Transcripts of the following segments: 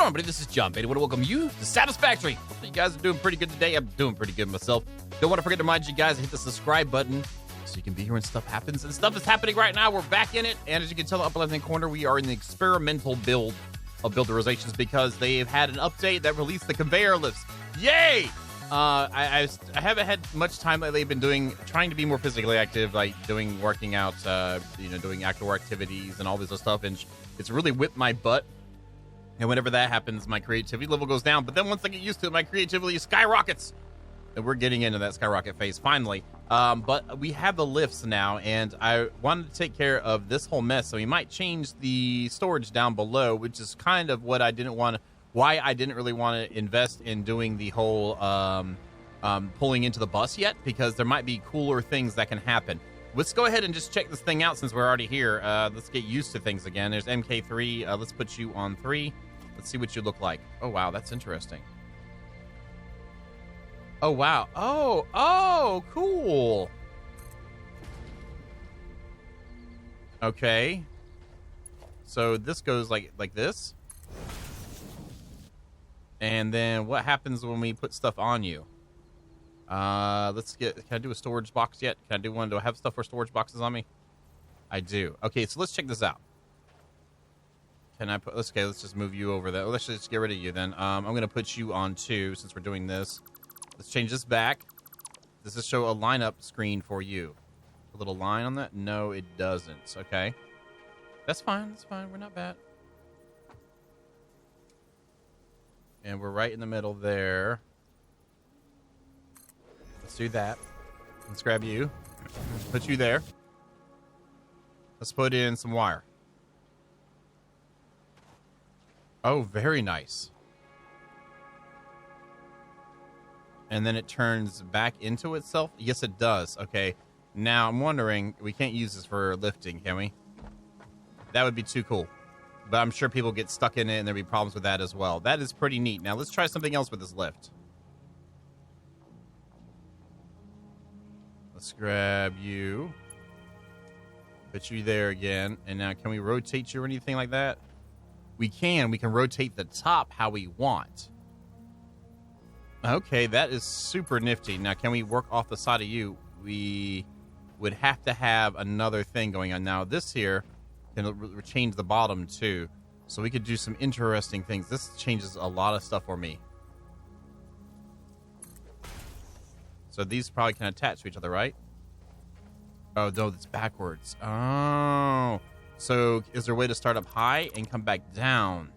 on, buddy? This is John Bailey. I want to welcome you to Satisfactory. Hope you guys are doing pretty good today. I'm doing pretty good myself. Don't want to forget to remind you guys to hit the subscribe button so you can be here when stuff happens. And stuff is happening right now. We're back in it. And as you can tell, up left-hand corner, we are in the experimental build of builderizations because they've had an update that released the conveyor lifts. Yay! I haven't had much time lately. I've been trying to be more physically active, like working out, doing outdoor activities and all this other stuff. And it's really whipped my butt. And whenever that happens, my creativity level goes down. But then once I get used to it, my creativity skyrockets. And we're getting into that skyrocket phase finally. But we have the lifts now, and I wanted to take care of this whole mess. So we might change the storage down below, which is kind of what I didn't want to, why I didn't really want to invest in doing the whole pulling into the bus yet, because there might be cooler things that can happen. Let's go ahead and just check this thing out since we're already here. Let's get used to things again. There's MK3. Let's put you on 3. Let's see what you look like. Oh, wow. That's interesting. Oh, wow. Oh, cool. Okay. So this goes like this. And then what happens when we put stuff on you? Can I do a storage box yet? Can I do one? Do I have stuff for storage boxes on me? I do. Okay, so let's check this out. Let's just move you over there. Let's just get rid of you then. I'm going to put you on 2 since we're doing this. Let's change this back. Does this show a lineup screen for you? A little line on that? No, it doesn't. Okay. That's fine. That's fine. We're not bad. And we're right in the middle there. Let's do that. Let's grab you. Put you there. Let's put in some wire. Oh, very nice. And then it turns back into itself? Yes, it does. Okay. Now, I'm wondering, we can't use this for lifting, can we? That would be too cool. But I'm sure people get stuck in it and there'll be problems with that as well. That is pretty neat. Now, let's try something else with this lift. Let's grab you. Put you there again. And now, can we rotate you or anything like that? We can. We can rotate the top how we want. Okay, that is super nifty. Now, can we work off the side of you? We would have to have another thing going on. Now, this here can change the bottom, too. So we could do some interesting things. This changes a lot of stuff for me. So these probably can attach to each other, right? Oh, no, it's backwards. Oh. So is there a way to start up high and come back down?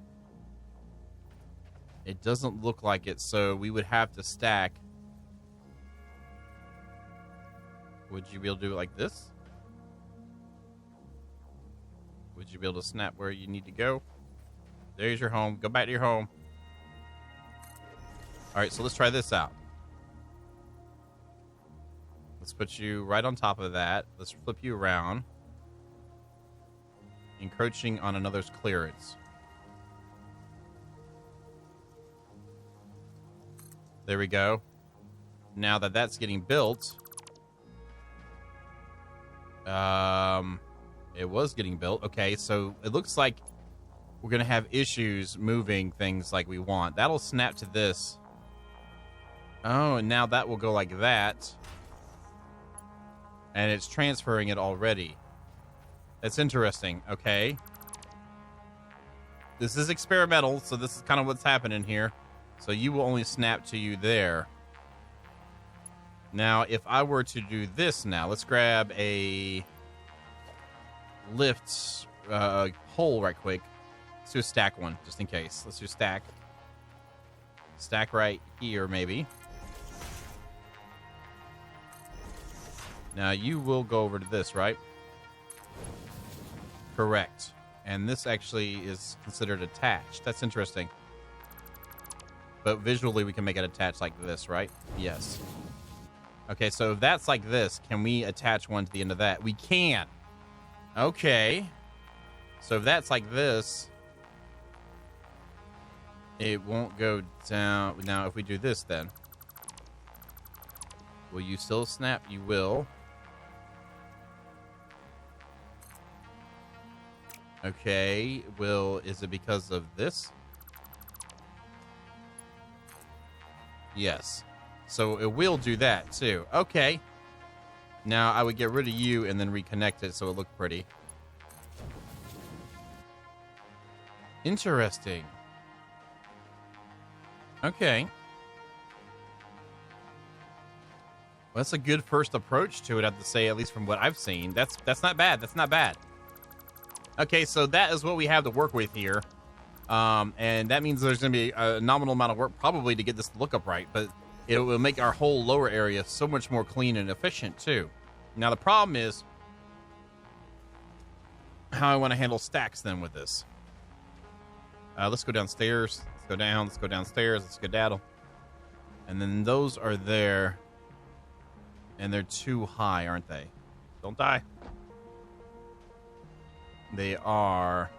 It doesn't look like it, so we would have to stack. Would you be able to do it like this? Would you be able to snap where you need to go? There's your home. Go back to your home. All right, so let's try this out. Let's put you right on top of that. Let's flip you around. Encroaching on another's clearance. There we go. Now that that's getting built, it was getting built. Okay, so it looks like we're going to have issues moving things like we want. That'll snap to this. Oh, and now that will go like that. And it's transferring it already. That's interesting. Okay. This is experimental, so this is kind of what's happening here. So you will only snap to you there. Now, if I were to do this now, let's grab a lift hole right quick. Let's do a stack one, just in case. Let's do stack. Stack right here, maybe. Now, you will go over to this, right? Correct. And this actually is considered attached. That's interesting. But visually, we can make it attached like this, right? Yes. Okay, so if that's like this, can we attach one to the end of that? We can. Okay. So if that's like this, it won't go down. Now, if we do this, then will you still snap? You will. Okay. Is it because of this? Yes. So it will do that too. Okay. Now I would get rid of you and then reconnect it so it looked pretty. Interesting. Okay. Well, that's a good first approach to it, I have to say, at least from what I've seen. That's not bad. That's not bad. Okay, so that is what we have to work with here. And that means there's going to be a nominal amount of work probably to get this to look up right, but it will make our whole lower area so much more clean and efficient, too. Now, the problem is how I want to handle stacks then with this. Let's go downstairs. Let's go down. Let's go downstairs. Let's skedaddle. And then those are there. And they're too high, aren't they? Don't die. They are.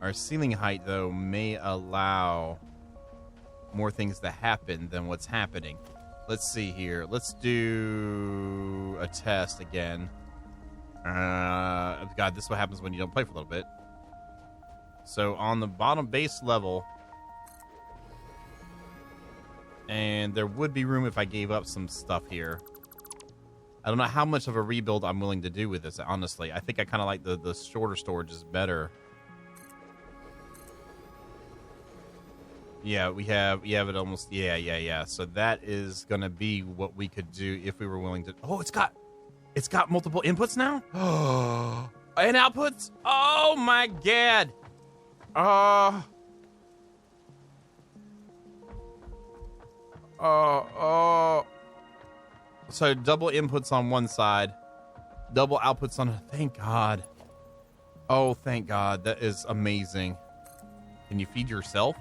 Our ceiling height, though, may allow more things to happen than what's happening. Let's see here. Let's do a test again. God, this is what happens when you don't play for a little bit. So on the bottom base level, and there would be room if I gave up some stuff here. I don't know how much of a rebuild I'm willing to do with this, honestly. I think I kind of like the shorter storage is better. Yeah, we have it almost. Yeah. So that is going to be what we could do if we were willing to. Oh, it's got multiple inputs now? Oh, and outputs? Oh, my God. So double inputs on one side, double outputs on. Thank God. Oh, thank God. That is amazing. Can you feed yourself?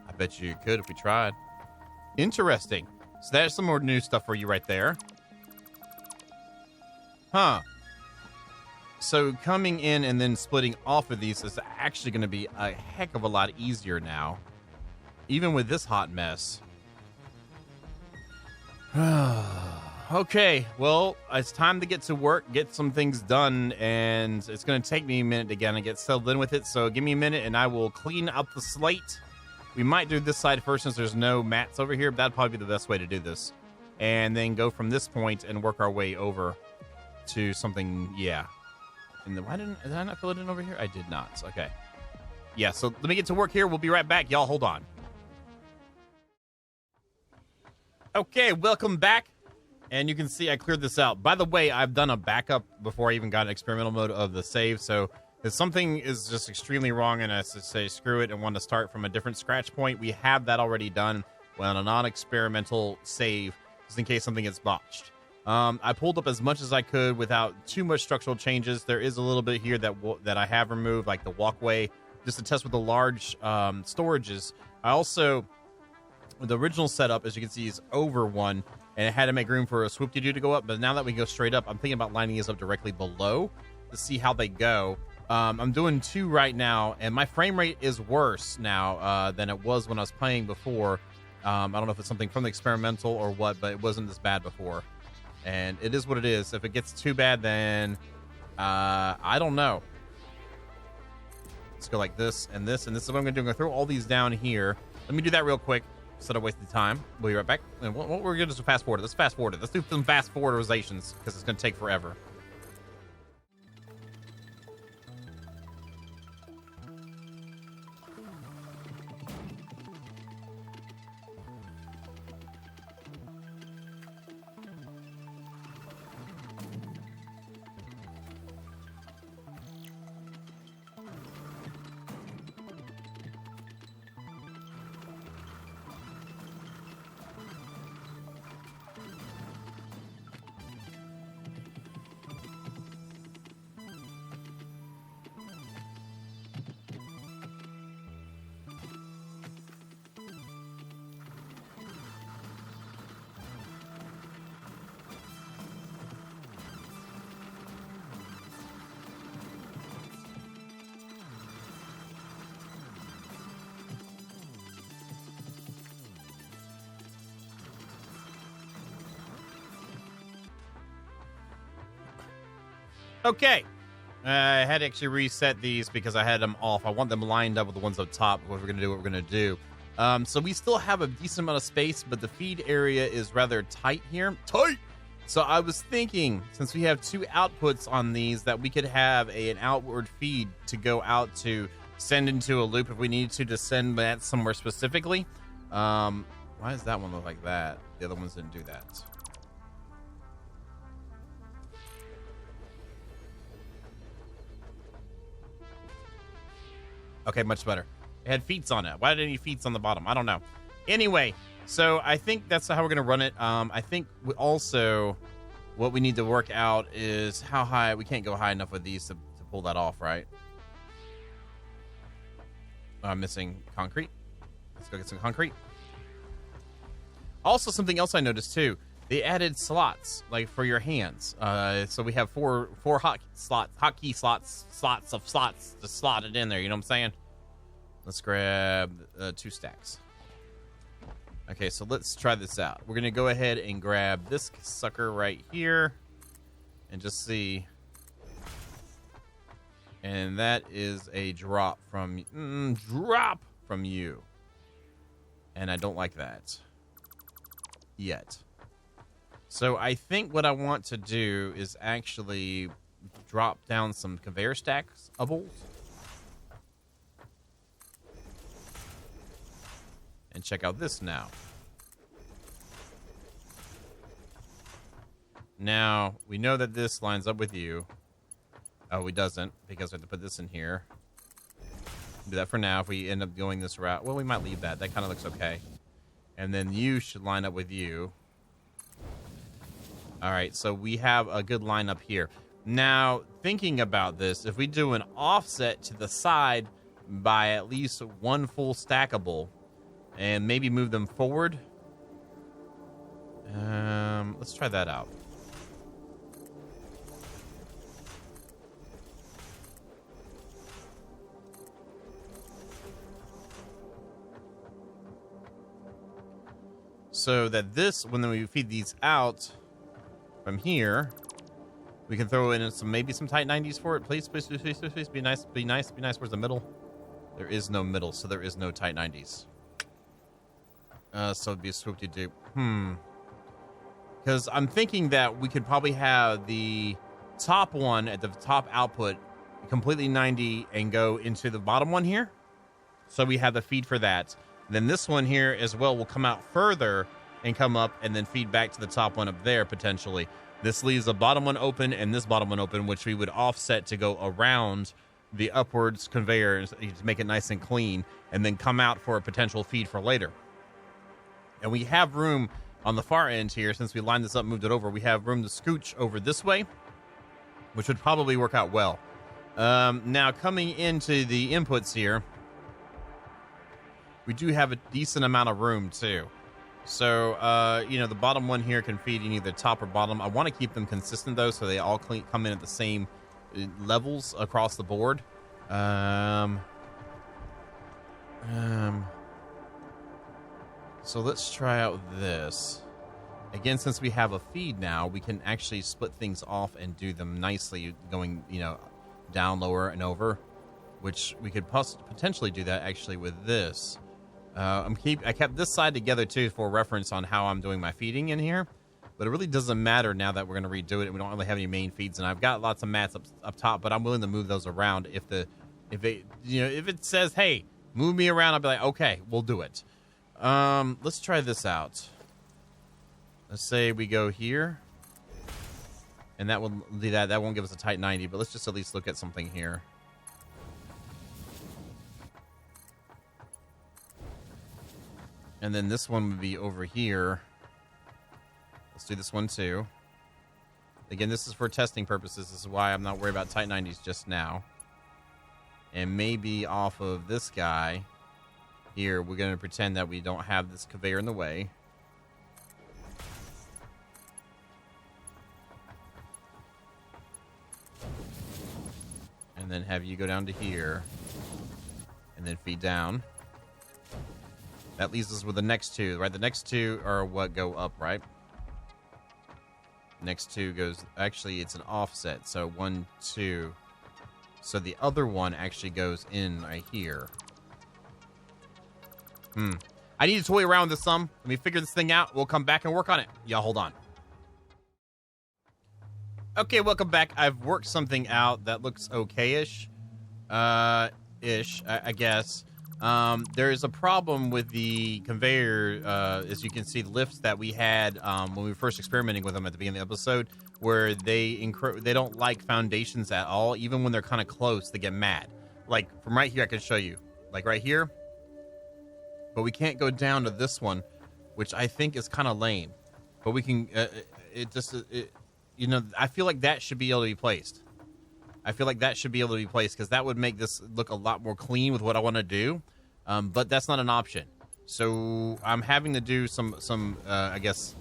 I bet you could if we tried. Interesting. So there's some more new stuff for you right there. Huh. So coming in and then splitting off of these is actually going to be a heck of a lot easier now. Even with this hot mess. Okay, well, it's time to get to work, get some things done, and it's going to take me a minute to get settled in with it, so give me a minute and I will clean up the slate. We might do this side first since there's no mats over here, but that'd probably be the best way to do this. And then go from this point and work our way over to something, yeah. And then did I not fill it in over here? I did not. Okay. Yeah, so let me get to work here. We'll be right back. Y'all hold on. Okay, welcome back. And you can see I cleared this out. By the way, I've done a backup before I even got an experimental mode of the save. So if something is just extremely wrong and I say screw it and want to start from a different scratch point, we have that already done on a non-experimental save just in case something gets botched. I pulled up as much as I could without too much structural changes. There is a little bit here that I have removed, like the walkway, just to test with the large storages. I also, the original setup, as you can see, is over one, and it had to make room for a swoop-de-doo to go up. But now that we go straight up, I'm thinking about lining these up directly below to see how they go. I'm doing 2 right now, and my frame rate is worse now than it was when I was playing before. I don't know if it's something from the experimental or what, but it wasn't this bad before. And it is what it is. If it gets too bad, then I don't know. Let's go like this and this, and this is what I'm going to do. I'm going to throw all these down here. Let me do that real quick instead of wasting time. We'll be right back. And what we're going to do is fast forward it. Let's fast forward it. Let's do some fast forwardizations because it's going to take forever. Okay. I had to actually reset these because I had them off. I want them lined up with the ones up top. What we're going to do, So we still have a decent amount of space, but the feed area is rather tight here. Tight! So I was thinking, since we have 2 outputs on these, that we could have an outward feed to go out to send into a loop if we need to send that somewhere specifically. Why does that one look like that? The other ones didn't do that. Okay, much better. It had feet on it. Why did it need feet on the bottom? I don't know. Anyway, so I think that's how we're going to run it. I think also what we need to work out is how high. We can't go high enough with these to pull that off, right? I'm missing concrete. Let's go get some concrete. Also, something else I noticed too. They added slots like for your hands. So we have four hotkey slots to slot it in there. You know what I'm saying? Let's grab 2 stacks. Okay, so let's try this out. We're gonna go ahead and grab this sucker right here, and just see. And that is a drop from you. And I don't like that yet. So I think what I want to do is actually drop down some conveyor stacks of bowls. And check out this now. Now, we know that this lines up with you. Oh, it doesn't, because we have to put this in here. Do that for now. If we end up going this route, well, we might leave that. That kind of looks okay. And then you should line up with you. All right, so we have a good lineup here. Now, thinking about this, if we do an offset to the side by at least 1 full stackable and maybe move them forward, let's try that out. So that this, when we feed these out from here, we can throw in maybe some tight 90s for it. Please, please, please, please, please, be nice, be nice, be nice. Where's the middle? There is no middle, so there is no tight 90s. So it'd be a swoop-de-doop. Because I'm thinking that we could probably have the top one at the top output completely 90 and go into the bottom one here. So we have the feed for that. Then this one here as well will come out further and come up and then feed back to the top one up there potentially. This leaves the bottom one open and this bottom one open, which we would offset to go around the upwards conveyor to make it nice and clean, and then come out for a potential feed for later. And we have room on the far end here, since we lined this up, moved it over, we have room to scooch over this way, which would probably work out well. Now coming into the inputs here, we do have a decent amount of room too. So, the bottom one here can feed in either top or bottom. I want to keep them consistent though, so they all come in at the same levels across the board. So let's try out this. Again, since we have a feed now, we can actually split things off and do them nicely, going, down, lower, and over, which we could potentially do that actually with this. I kept this side together too for reference on how I'm doing my feeding in here, but it really doesn't matter now that we're going to redo it and we don't really have any main feeds, and I've got lots of mats up top, but I'm willing to move those around if it says, hey, move me around, I'll be like, okay, we'll do it. Let's try this out. Let's say we go here, and that will do that. That won't give us a tight 90, but let's just at least look at something here. And then this one would be over here. Let's do this one too. Again, this is for testing purposes. This is why I'm not worried about tight 90s just now. And maybe off of this guy here, we're going to pretend that we don't have this conveyor in the way. And then have you go down to here. And then feed down. That leaves us with the next two, right? The next two are what go up, right? Next two goes... Actually, it's an offset. So 1, 2. So the other one actually goes in right here. I need to toy around with this some. Let me figure this thing out. We'll come back and work on it. Y'all hold on. Okay, welcome back. I've worked something out that looks okay-ish. I guess. There's a problem with the conveyor, as you can see, the lifts that we had when we were first experimenting with them at the beginning of the episode, where they don't like foundations at all. Even when they're kind of close, they get mad. Like, from right here, I can show you. Like, right here. But we can't go down to this one, which I think is kind of lame. But we can, you know, I feel like that should be able to be placed. Because that would make this look a lot more clean with what I want to do. But that's not an option. So I'm having to do some I guess,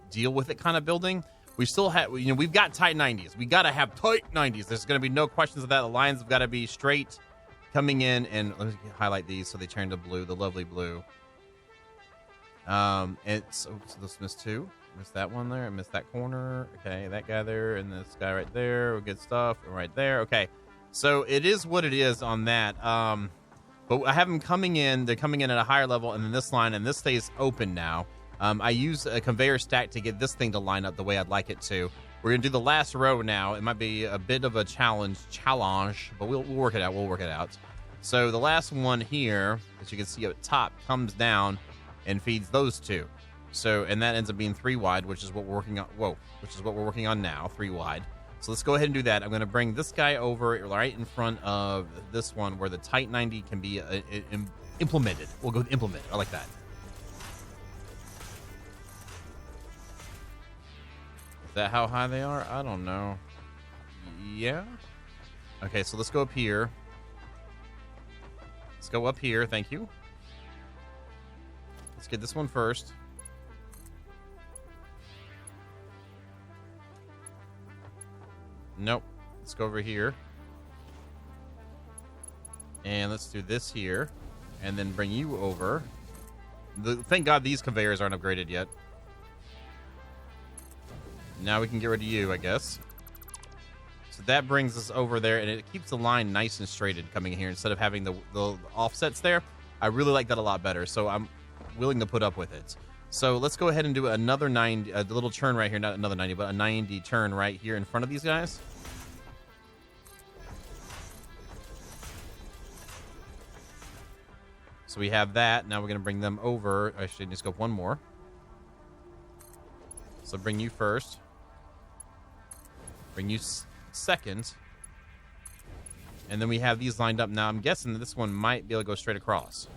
deal with it kind of building. We still have, you know, we've got tight 90s. We got to have tight 90s. There's going to be no questions of that. The lines have got to be straight coming in. And let me highlight these so they turn to blue, the lovely blue. It's, oops, this missed two. Missed that one there. I missed that corner. Okay, that guy there and this guy right there. Good stuff. Right there. Okay, so it is what it is on that. But I have them coming in. They're coming in at a higher level, and then this line, and this stays open now. I use a conveyor stack to get this thing to line up the way I'd like it to. We're gonna do the last row now. It might be a bit of a challenge, but we'll work it out. So the last one here, as you can see up top, comes down and feeds those two. So, and that ends up being 3 wide, which is what we're working on. Which is what we're working on now, 3 wide. So let's go ahead and do that. I'm going to bring this guy over right in front of this one where the tight 90 can be implemented. We'll go with implement. I like that. Is that how high they are? I don't know. Yeah. Okay, so let's go up here. Let's go up here. Thank you. Let's get this one first. Nope. Let's go over here. And let's do this here. And then bring you over. Thank God these conveyors aren't upgraded yet. Now we can get rid of you, I guess. So that brings us over there, and it keeps the line nice and straighted coming in here instead of having the offsets there. I really like that a lot better, so I'm willing to put up with it. So let's go ahead and do another 90, a little turn right here. Not another 90, but a 90 turn right here in front of these guys. So we have that. Now we're going to bring them over. Actually, just go one more. So bring you first. Bring you second. And then we have these lined up. Now I'm guessing that this one might be able to go straight across.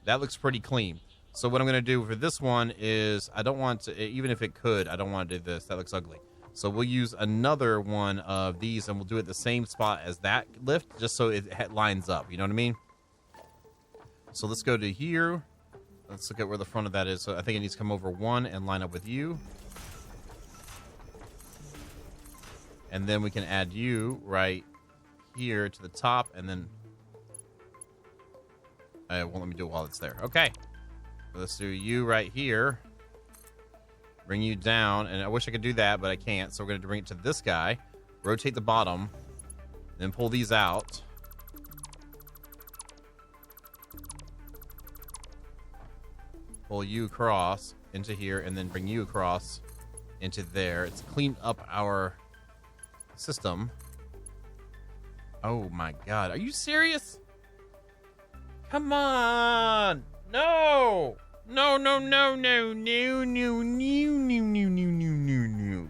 That looks pretty clean. So what I'm going to do for this one is, I don't want to, even if it could, I don't want to do this. That looks ugly. So we'll use another one of these, and we'll do it the same spot as that lift, just so it lines up. You know what I mean? So let's go to here. Let's look at where the front of that is. So I think it needs to come over one and line up with you. And then we can add you right here to the top, and then it won't let me do it while it's there. Okay. Let's do you right here. Bring you down, and I wish I could do that, but I can't. So we're going to bring it to this guy. Rotate the bottom. Then pull these out. Pull you across into here, and then bring you across into there. It's cleaned up our system. Oh my God. Are you serious? Come on. No. No, no, no, no, no, no, no, no, no, no, no,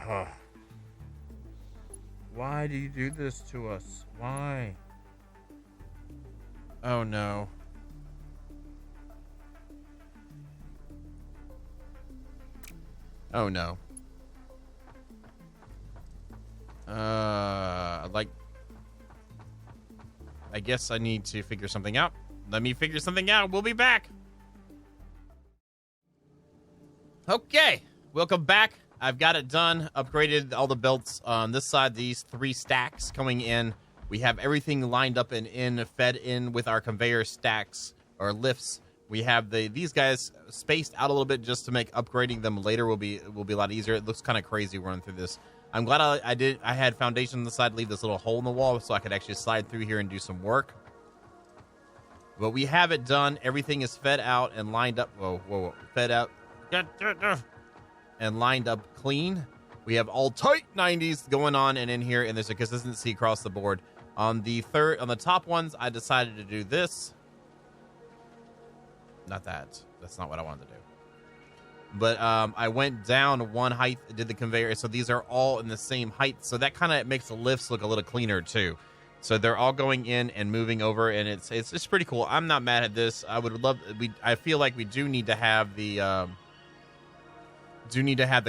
no. Why do you do this to us? Why? Oh no. Oh no. I guess I need to figure something out. Let me figure something out. We'll be back. Okay, welcome back. I've got it done. Upgraded all the belts on this side. These 3 stacks coming in. We have everything lined up and fed in with our conveyor stacks or lifts. We have these guys spaced out a little bit just to make upgrading them later will be a lot easier. It looks kind of crazy running through this. I'm glad I had foundation on the side to leave this little hole in the wall so I could actually slide through here and do some work. But we have it done. Everything is fed out and lined up. Whoa. Fed out and lined up clean. We have all tight 90s going on and in here, and there's a consistency across the board. On the top ones, I decided to do this. Not that. That's not what I wanted to do. But I went down one height, did the conveyor. So these are all in the same height. So that kind of makes the lifts look a little cleaner too. So they're all going in and moving over, and it's just pretty cool. I'm not mad at this. I feel like we do need to have the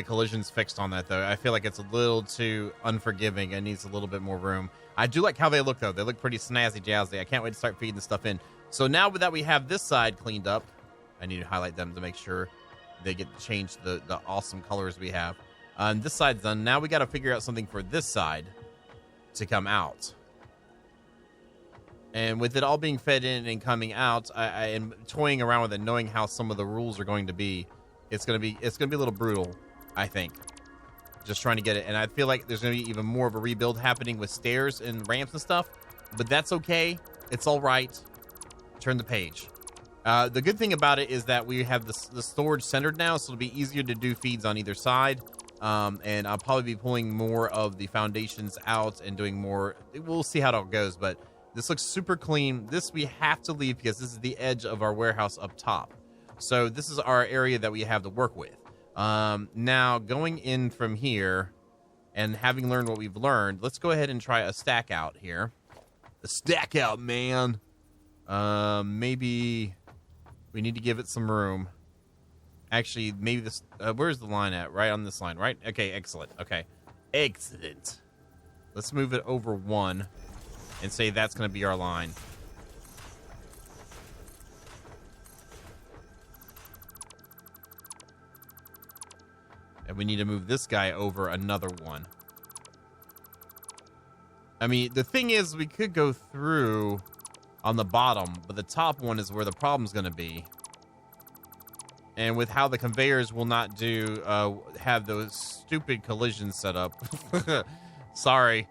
collisions fixed on that though. I feel like it's a little too unforgiving and needs a little bit more room. I do like how they look though. They look pretty snazzy jazzy. I can't wait to start feeding the stuff in. So now that we have this side cleaned up, I need to highlight them to make sure they get to change the awesome colors we have. This side's done. Now we got to figure out something for this side to come out. And with it all being fed in and coming out, I am toying around with it, knowing how some of the rules are going to be. It's gonna be a little brutal, I think. Just trying to get it, and I feel like there's gonna be even more of a rebuild happening with stairs and ramps and stuff. But that's okay. It's all right. Turn the page. The good thing about it is that we have the storage centered now, so it'll be easier to do feeds on either side. And I'll probably be pulling more of the foundations out and doing more. We'll see how it all goes, but this looks super clean. This we have to leave because this is the edge of our warehouse up top. So this is our area that we have to work with. Now, going in from here and having learned what we've learned, let's go ahead and try a stack out here. A stack out, man. Maybe we need to give it some room. Actually, maybe this... where's the line at? Right on this line, right? Okay, excellent. Okay. Excellent. Let's move it over one and say that's going to be our line. And we need to move this guy over another one. I mean, the thing is, we could go through on the bottom, but the top one is where the problem's going to be. And with how the conveyors will not have those stupid collisions set up. Sorry.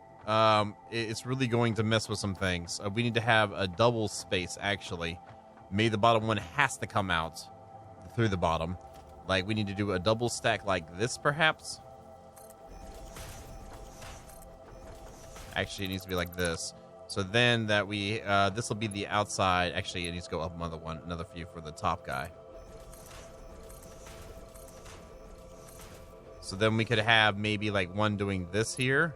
It's really going to mess with some things. We need to have a double space, actually. Maybe the bottom one has to come out through the bottom. Like, we need to do a double stack like this, perhaps. Actually, it needs to be like this. So then that we, this will be the outside. Actually, it needs to go up another few for the top guy. So then we could have maybe like one doing this here.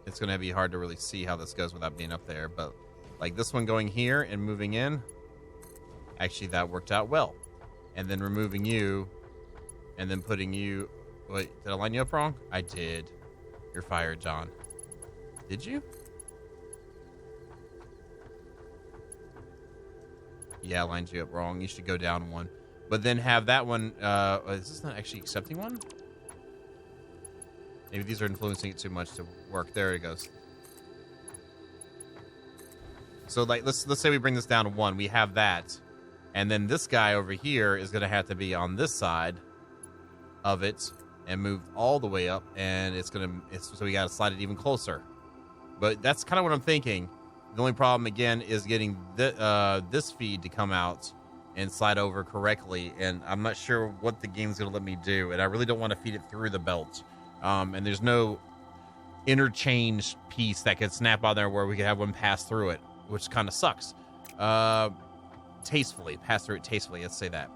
It's going to be hard to really see how this goes without being up there, but like this one going here and moving in. Actually, that worked out well. And then removing you and then putting you... Wait, did I line you up wrong? I did. You're fired, John. Did you? Yeah, I lined you up wrong. You should go down one. But then have that one... is this not actually accepting one? Maybe these are influencing it too much to work. There it goes. So, like, let's say we bring this down to one. We have that. And then this guy over here is going to have to be on this side of it and move all the way up. And so we got to slide it even closer. But that's kind of what I'm thinking. The only problem, again, is getting this feed to come out and slide over correctly. And I'm not sure what the game's going to let me do. And I really don't want to feed it through the belt. And there's no interchange piece that could snap on there where we could have one pass through it, which kind of sucks. Tastefully. Pass through it tastefully, let's say that.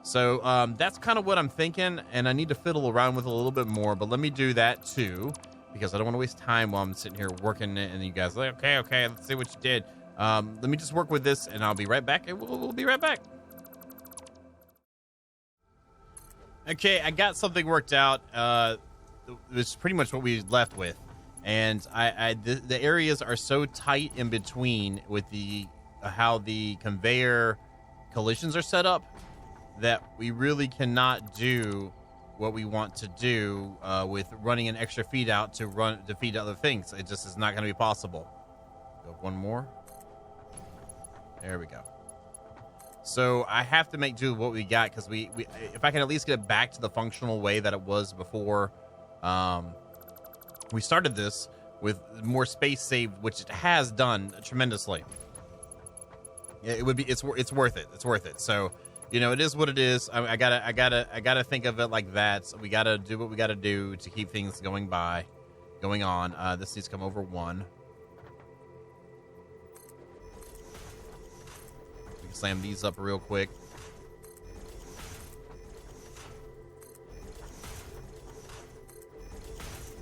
So that's kind of what I'm thinking, and I need to fiddle around with it a little bit more, but let me do that too, because I don't want to waste time while I'm sitting here working it, and you guys are like, okay, let's see what you did. Let me just work with this, and I'll be right back, and we'll be right back. Okay, I got something worked out. It's pretty much what we left with. And the areas are so tight in between with how the conveyor collisions are set up that we really cannot do what we want to do with running an extra feed out to feed other things. It just is not going to be possible. Go one more. There we go. So I have to make do with what we got, because we if I can at least get it back to the functional way that it was before we started this with more space saved, which it has done tremendously. It would be it's worth it. It's worth it. So, you know, it is what it is. I gotta think of it like that. So we gotta do what we gotta do to keep things going on. This needs to come over 1. We can slam these up real quick.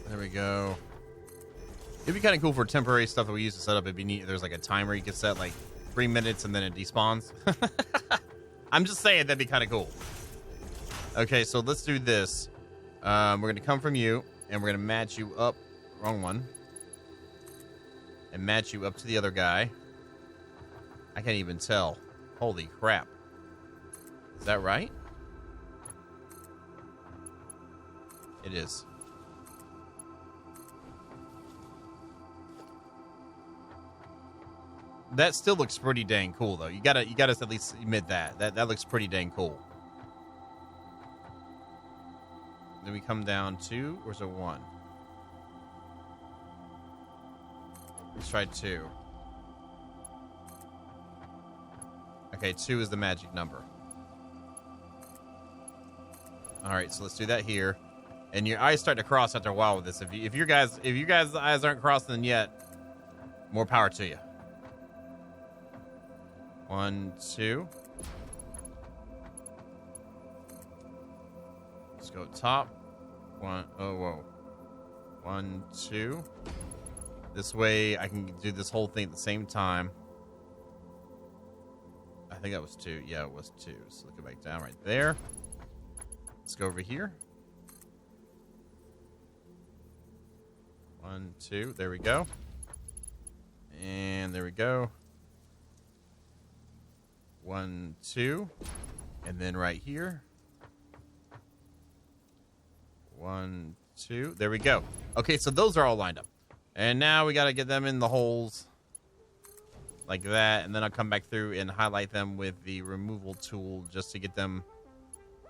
There we go. It'd be kind of cool for temporary stuff that we use to set up. It'd be neat. There's like a timer you can set, like 3 minutes, and then it despawns. I'm just saying that'd be kind of cool. Okay, so let's do this. We're going to come from you, and we're going to match you up. Wrong one. And match you up to the other guy. I can't even tell. Holy crap. Is that right? It is. That still looks pretty dang cool, though. You gotta at least admit that. That looks pretty dang cool. Then we come down 2, or is it 1? Let's try 2. Okay, 2 is the magic number. All right, so let's do that here. And your eyes start to cross after a while with this. If you guys' eyes aren't crossing yet, more power to you. 1, 2. Let's go top. 1. Oh, whoa. 1, 2. This way I can do this whole thing at the same time. I think that was 2. Yeah, it was 2. So look it back down right there. Let's go over here. 1, 2. There we go. And there we go. 1, 2. And then right here. 1, 2. There we go. Okay, so those are all lined up. And now we got to get them in the holes like that. And then I'll come back through and highlight them with the removal tool just to get them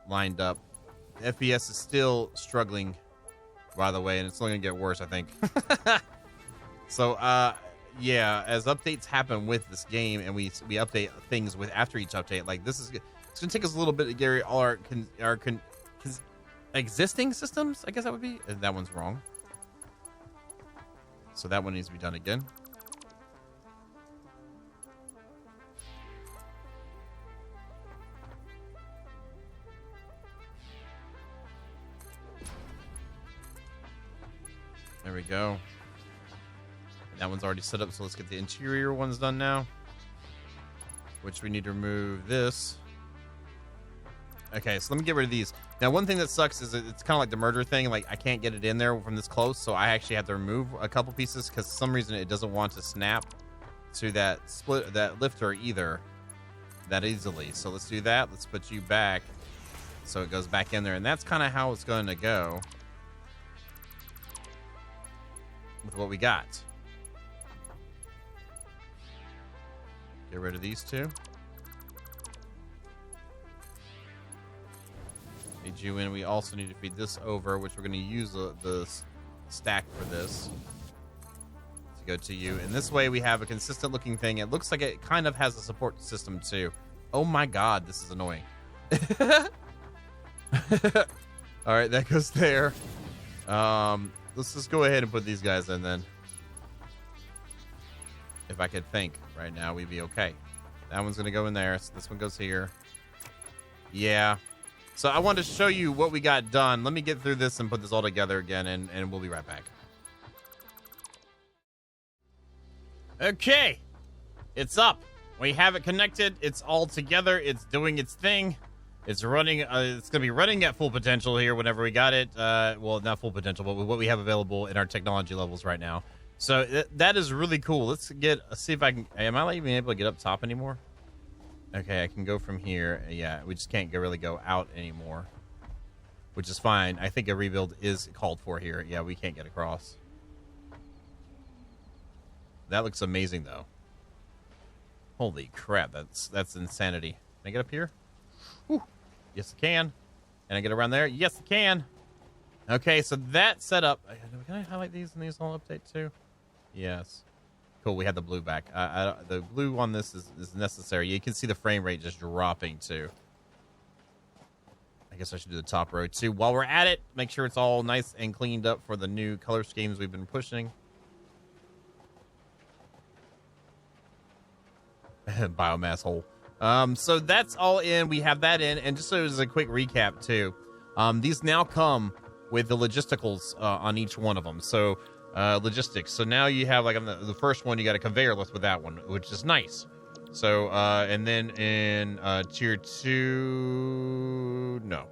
lined up. FPS is still struggling, by the way, and it's only going to get worse, I think. So, yeah, as updates happen with this game, and we update things with after each update, like this is, it's going to take us a little bit to get all our existing systems, I guess that would be. That one's wrong. So that one needs to be done again. There we go. That one's already set up, so let's get the interior ones done now. Which we need to remove this. Okay, so let me get rid of these. Now, one thing that sucks is it's kind of like the merger thing. Like, I can't get it in there from this close, so I actually have to remove a couple pieces because for some reason it doesn't want to snap to that lifter either that easily. So let's do that. Let's put you back so it goes back in there, and that's kind of how it's going to go with what we got. Get rid of these two. Need you in. We also need to feed this over, which we're going to use the stack for this to go to you. And this way we have a consistent looking thing. It looks like it kind of has a support system too. Oh my god, this is annoying. All right, that goes there. Let's just go ahead and put these guys in then. If I could think right now, we'd be okay. That one's going to go in there. So this one goes here. Yeah. So I wanted to show you what we got done. Let me get through this and put this all together again, and we'll be right back. Okay. It's up. We have it connected. It's all together. It's doing its thing. It's running. It's going to be running at full potential here whenever we got it. Well, not full potential, but what we have available in our technology levels right now. So that is really cool. Let's see if I can. Am I even able to get up top anymore? Okay, I can go from here. Yeah, we just can't really go out anymore, which is fine. I think a rebuild is called for here. Yeah, we can't get across. That looks amazing, though. Holy crap, that's insanity. I get up here? Whew. Yes, I can. Can I get around there? Yes, I can. Okay, so that setup. Can I highlight these and these all update too? Yes. Cool, we had the blue back. The blue on this is necessary. You can see the frame rate just dropping too. I guess I should do the top row too. While we're at it, make sure it's all nice and cleaned up for the new color schemes we've been pushing. Biomass hole. So that's all in. We have that in. And just so as a quick recap too, these now come with the logisticals on each one of them. So logistics. So now you have, like, on the first one, you got a conveyor list with that one, which is nice. So, and then in tier 2, no.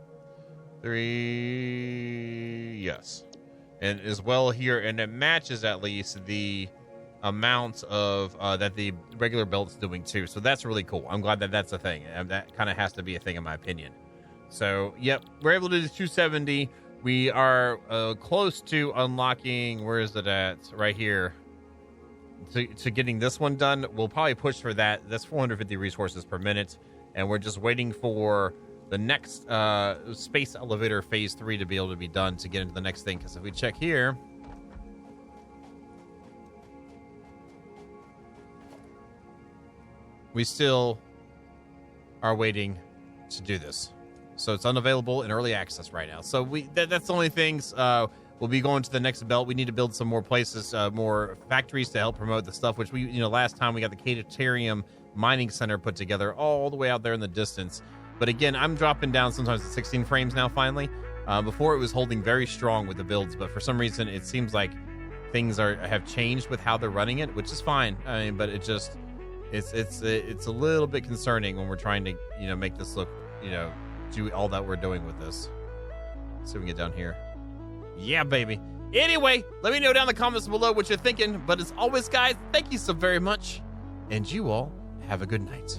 3, yes. And as well here, and it matches at least the amount of that the regular belt's doing too. So that's really cool. I'm glad that that's a thing. And that kind of has to be a thing in my opinion. So, yep, we're able to do 270. We are close to unlocking, where is it at? Right here. To getting this one done. We'll probably push for that. That's 450 resources per minute. And we're just waiting for the next space elevator phase 3 to be able to be done to get into the next thing. Because if we check here, we still are waiting to do this. So it's unavailable in early access right now. So that's the only things. We'll be going to the next belt. We need to build some more places, more factories to help promote the stuff, which we, last time we got the Catatarium Mining Center put together all the way out there in the distance. But again, I'm dropping down sometimes to 16 frames now finally. Before it was holding very strong with the builds, but for some reason it seems like things have changed with how they're running it, which is fine. I mean, but it just, it's a little bit concerning when we're trying to, make this look, do all that we're doing with this. Let's see if we can get down here. Yeah, baby. Anyway, let me know down in the comments below what you're thinking. But as always, guys, thank you so very much. And you all have a good night.